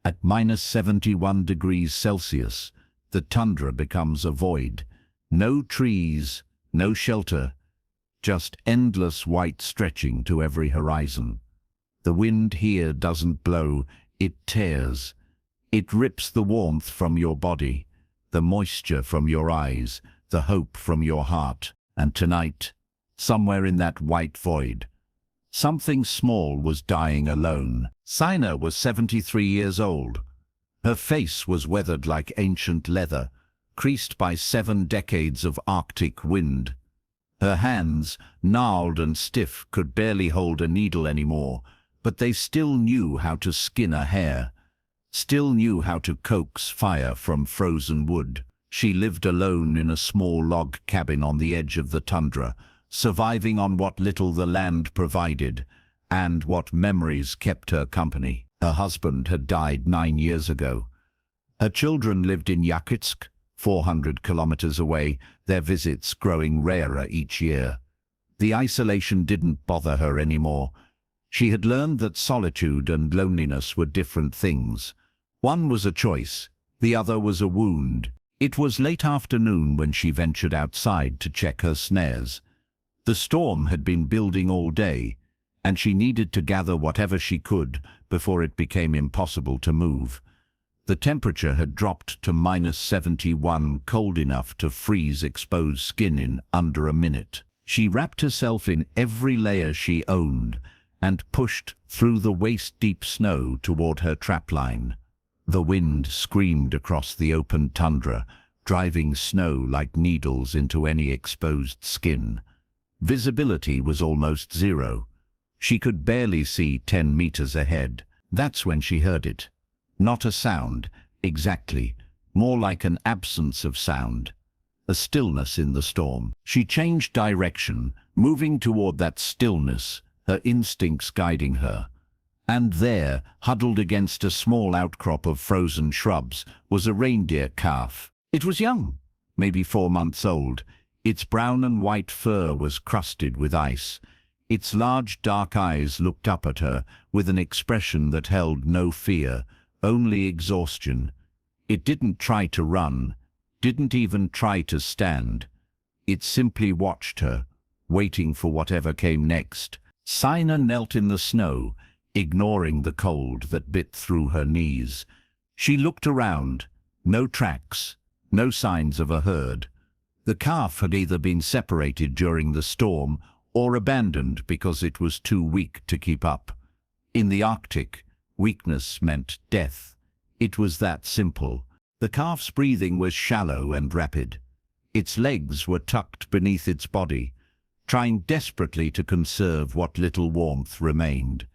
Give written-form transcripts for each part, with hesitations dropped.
At -71 degrees Celsius, the tundra becomes a void. No trees, no shelter, just endless white stretching to every horizon. The wind here doesn't blow, it tears. It rips the warmth from your body, the moisture from your eyes, the hope from your heart. And tonight, somewhere in that white void, something small was dying alone. Saina was 73 years old. Her face was weathered like ancient leather, creased by 7 decades of Arctic wind. Her hands, gnarled and stiff, could barely hold a needle anymore, but they still knew how to skin a hair, still knew how to coax fire from frozen wood. She lived alone in a small log cabin on the edge of the tundra, surviving on what little the land provided and what memories kept her company. Her husband had died 9 years ago. Her children lived in Yakutia, 400 kilometers away, their visits growing rarer each year. The isolation didn't bother her anymore. She had learned that solitude and loneliness were different things. One was a choice, the other was a wound. It was late afternoon when she ventured outside to check her snares. The storm had been building all day, and she needed to gather whatever she could before it became impossible to move. The temperature had dropped to -71, cold enough to freeze exposed skin in under a minute. She wrapped herself in every layer she owned and pushed through the waist-deep snow toward her trapline. The wind screamed across the open tundra, driving snow like needles into any exposed skin. Visibility was almost zero. She could barely see 10 meters ahead. That's when she heard it. Not a sound, exactly, more like an absence of sound. A stillness in the storm. She changed direction, moving toward that stillness, her instincts guiding her. And there, huddled against a small outcrop of frozen shrubs, was a reindeer calf. It was young, maybe 4 months old. Its brown and white fur was crusted with ice. Its large dark eyes looked up at her with an expression that held no fear, only exhaustion. It didn't try to run, didn't even try to stand. It simply watched her, waiting for whatever came next. Saina knelt in the snow, ignoring the cold that bit through her knees. She looked around. No tracks, no signs of a herd. The calf had either been separated during the storm or abandoned because it was too weak to keep up. In the Arctic, weakness meant death. It was that simple. The calf's breathing was shallow and rapid. Its legs were tucked beneath its body, trying desperately to conserve what little warmth remained.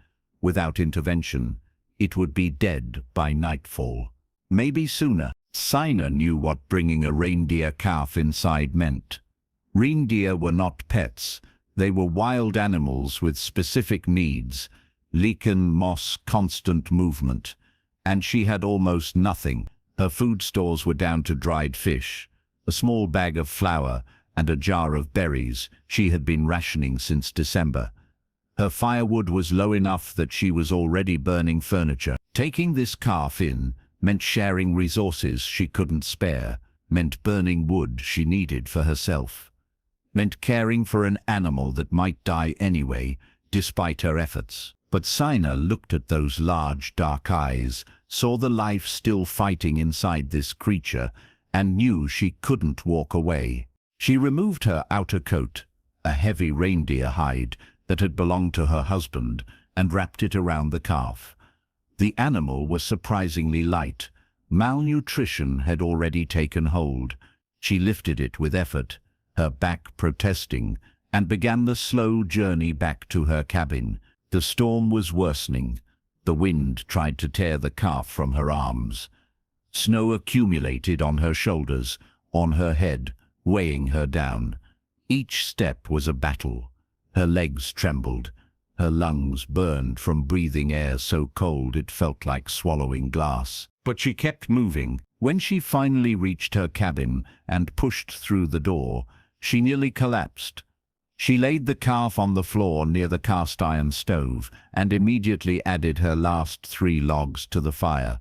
Without intervention, it would be dead by nightfall. Maybe sooner. Saina knew what bringing a reindeer calf inside meant. Reindeer were not pets. They were wild animals with specific needs: lichen, moss, constant movement. And she had almost nothing. Her food stores were down to dried fish, a small bag of flour, and a jar of berries she had been rationing since December. Her firewood was low enough that she was already burning furniture. Taking this calf in meant sharing resources she couldn't spare, meant burning wood she needed for herself, meant caring for an animal that might die anyway, despite her efforts. But Saina looked at those large, dark eyes, saw the life still fighting inside this creature, and knew she couldn't walk away. She removed her outer coat, a heavy reindeer hide that had belonged to her husband, and wrapped it around the calf. The animal was surprisingly light. Malnutrition had already taken hold. She lifted it with effort, her back protesting, and began the slow journey back to her cabin. The storm was worsening. The wind tried to tear the calf from her arms. Snow accumulated on her shoulders, on her head, weighing her down. Each step was a battle. Her legs trembled. Her lungs burned from breathing air so cold it felt like swallowing glass. But she kept moving. When she finally reached her cabin and pushed through the door, she nearly collapsed. She laid the calf on the floor near the cast-iron stove and immediately added her last 3 logs to the fire.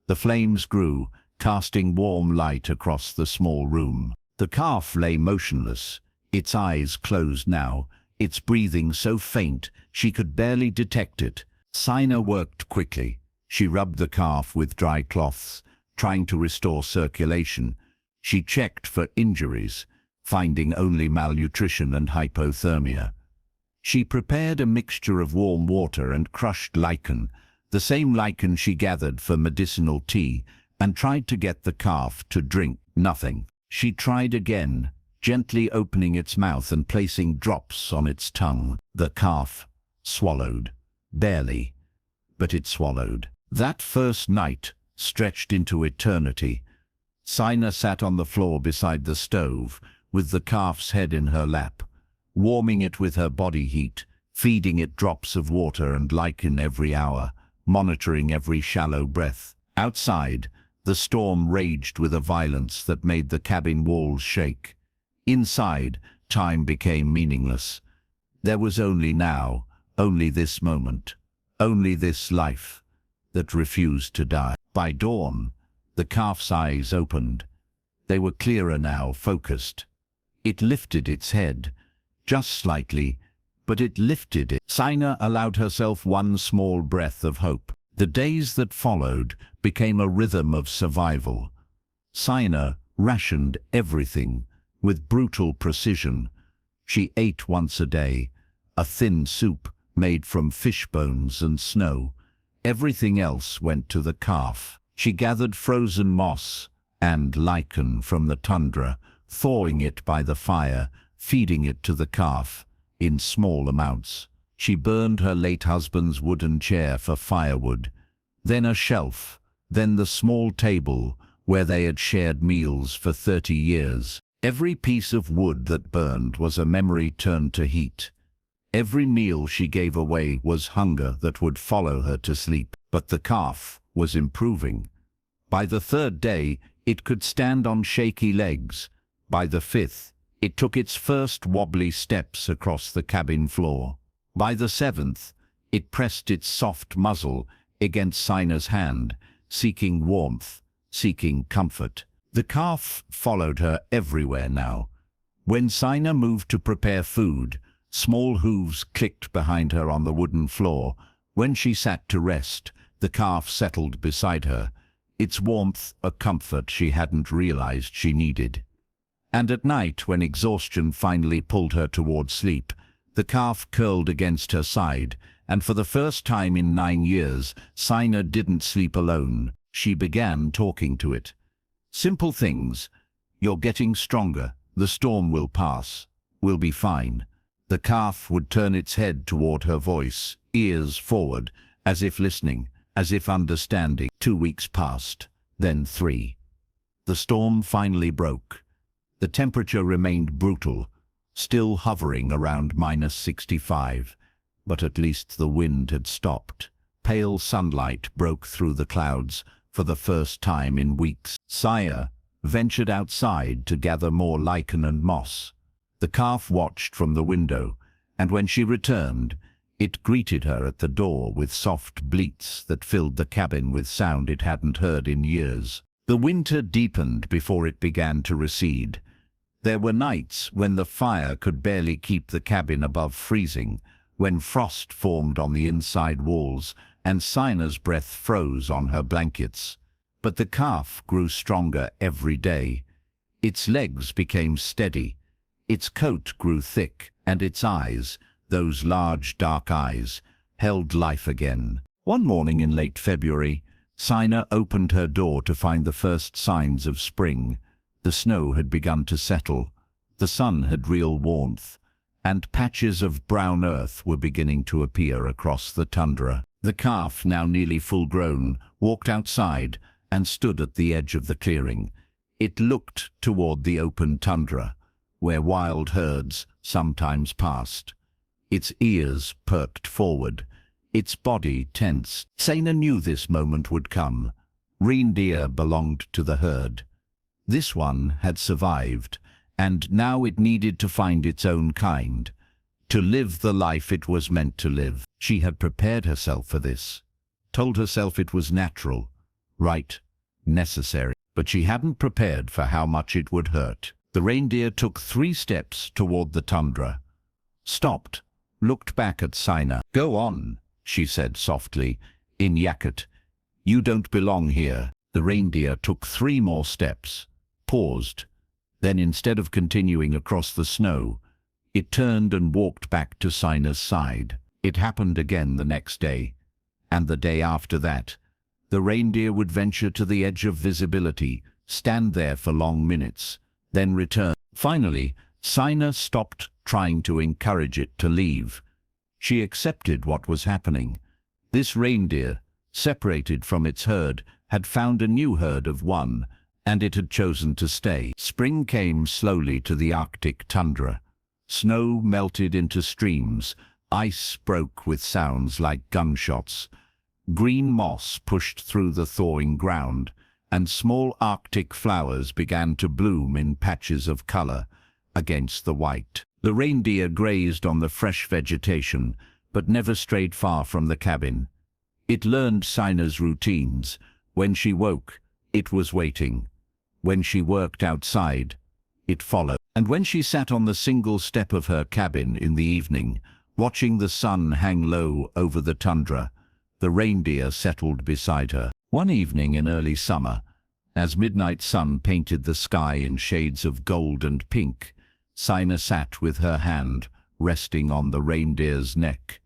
The flames grew, casting warm light across the small room. The calf lay motionless, its eyes closed now, its breathing so faint she could barely detect it. Saina worked quickly. She rubbed the calf with dry cloths, trying to restore circulation. She checked for injuries, finding only malnutrition and hypothermia. She prepared a mixture of warm water and crushed lichen, the same lichen she gathered for medicinal tea, and tried to get the calf to drink. Nothing. She tried again, gently opening its mouth and placing drops on its tongue. The calf swallowed. Barely, but it swallowed. That first night stretched into eternity. Saina sat on the floor beside the stove, with the calf's head in her lap, warming it with her body heat, feeding it drops of water and lichen every hour, monitoring every shallow breath. Outside, the storm raged with a violence that made the cabin walls shake. Inside, time became meaningless. There was only now, only this moment, only this life that refused to die. By dawn, the calf's eyes opened. They were clearer now, focused. It lifted its head, just slightly, but it lifted it. Saina allowed herself one small breath of hope. The days that followed became a rhythm of survival. Saina rationed everything with brutal precision. She ate once a day, a thin soup made from fish bones and snow. Everything else went to the calf. She gathered frozen moss and lichen from the tundra, thawing it by the fire, feeding it to the calf in small amounts. She burned her late husband's wooden chair for firewood, then a shelf, then the small table where they had shared meals for 30 years. Every piece of wood that burned was a memory turned to heat. Every meal she gave away was hunger that would follow her to sleep. But the calf was improving. By the third day, it could stand on shaky legs. By the fifth, it took its first wobbly steps across the cabin floor. By the seventh, it pressed its soft muzzle against Saina's hand, seeking warmth, seeking comfort. The calf followed her everywhere now. When Saina moved to prepare food, small hooves clicked behind her on the wooden floor. When she sat to rest, the calf settled beside her, its warmth a comfort she hadn't realized she needed. And at night, when exhaustion finally pulled her toward sleep, the calf curled against her side, and for the first time in 9 years, Saina didn't sleep alone. She began talking to it. Simple things. You're getting stronger. The storm will pass. We'll be fine. The calf would turn its head toward her voice, ears forward, as if listening, as if understanding. 2 weeks passed, then 3. The storm finally broke. The temperature remained brutal, still hovering around -65, but at least the wind had stopped. Pale sunlight broke through the clouds for the first time in weeks. Saina ventured outside to gather more lichen and moss. The calf watched from the window, and when she returned, it greeted her at the door with soft bleats that filled the cabin with sound it hadn't heard in years. The winter deepened before it began to recede. There were nights when the fire could barely keep the cabin above freezing, when frost formed on the inside walls and Saina's breath froze on her blankets. But the calf grew stronger every day. Its legs became steady, its coat grew thick, and its eyes, those large dark eyes, held life again. One morning in late February, Saina opened her door to find the first signs of spring. The snow had begun to settle, the sun had real warmth, and patches of brown earth were beginning to appear across the tundra. The calf, now nearly full-grown, walked outside and stood at the edge of the clearing. It looked toward the open tundra, where wild herds sometimes passed. Its ears perked forward, its body tense. Saina knew this moment would come. Reindeer belonged to the herd. This one had survived, and now it needed to find its own kind, to live the life it was meant to live. She had prepared herself for this, told herself it was natural, right, necessary. But she hadn't prepared for how much it would hurt. The reindeer took 3 steps toward the tundra, stopped, looked back at Saina. "Go on," she said softly, in Yakut. "You don't belong here." The reindeer took 3 more steps, paused. Then instead of continuing across the snow, it turned and walked back to Saina's side. It happened again the next day, and the day after that. The reindeer would venture to the edge of visibility, stand there for long minutes, then return. Finally, Saina stopped trying to encourage it to leave. She accepted what was happening. This reindeer, separated from its herd, had found a new herd of one, and it had chosen to stay. Spring came slowly to the Arctic tundra. Snow melted into streams, ice broke with sounds like gunshots. Green moss pushed through the thawing ground, and small Arctic flowers began to bloom in patches of color against the white. The reindeer grazed on the fresh vegetation, but never strayed far from the cabin. It learned Saina's routines. When she woke, it was waiting. When she worked outside, it followed. And when she sat on the single step of her cabin in the evening, watching the sun hang low over the tundra, the reindeer settled beside her. One evening in early summer, as midnight sun painted the sky in shades of gold and pink, Saina sat with her hand resting on the reindeer's neck.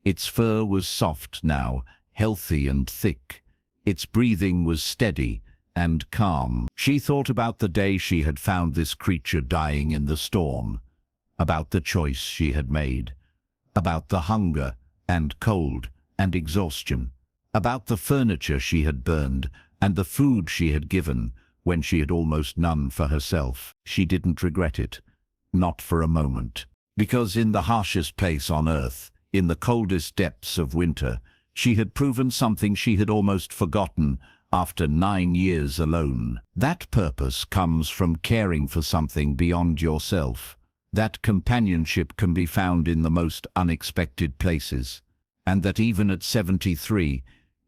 Its fur was soft now, healthy and thick. Its breathing was steady and calm. She thought about the day she had found this creature dying in the storm, about the choice she had made, about the hunger and cold and exhaustion, about the furniture she had burned and the food she had given when she had almost none for herself. She didn't regret it, not for a moment, because in the harshest place on earth, in the coldest depths of winter, she had proven something she had almost forgotten after 9 years alone. That purpose comes from caring for something beyond yourself. That companionship can be found in the most unexpected places, and that even at 73,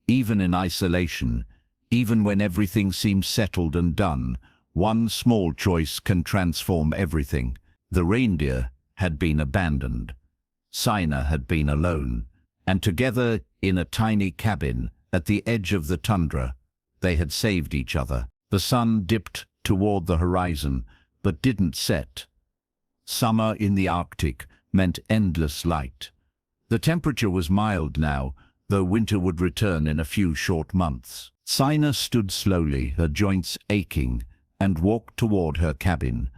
even in isolation, even when everything seems settled and done, one small choice can transform everything. The reindeer had been abandoned. Saina had been alone, and together in a tiny cabin at the edge of the tundra, they had saved each other. The sun dipped toward the horizon, but didn't set. Summer in the Arctic meant endless light. The temperature was mild now, though winter would return in a few short months. Saina stood slowly, her joints aching, and walked toward her cabin.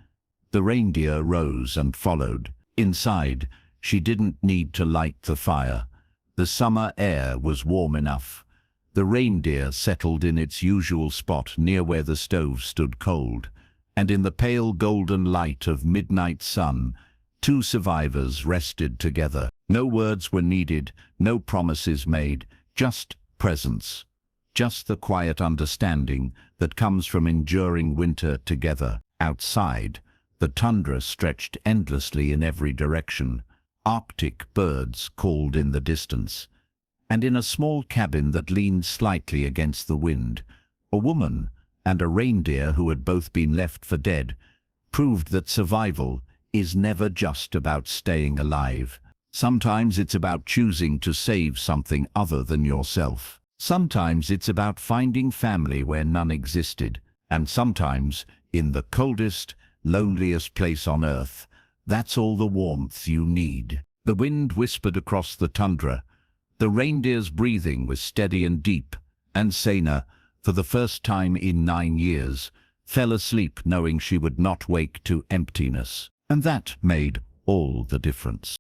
The reindeer rose and followed. Inside, she didn't need to light the fire. The summer air was warm enough. The reindeer settled in its usual spot near where the stove stood cold, and in the pale golden light of midnight sun, 2 survivors rested together. No words were needed, no promises made, just presence, just the quiet understanding that comes from enduring winter together. Outside, the tundra stretched endlessly in every direction. Arctic birds called in the distance. And in a small cabin that leaned slightly against the wind, a woman and a reindeer who had both been left for dead proved that survival is never just about staying alive. Sometimes it's about choosing to save something other than yourself. Sometimes it's about finding family where none existed. And sometimes, in the coldest, loneliest place on earth, that's all the warmth you need. The wind whispered across the tundra. The reindeer's breathing was steady and deep, and Saina, for the first time in 9 years, fell asleep knowing she would not wake to emptiness. And that made all the difference.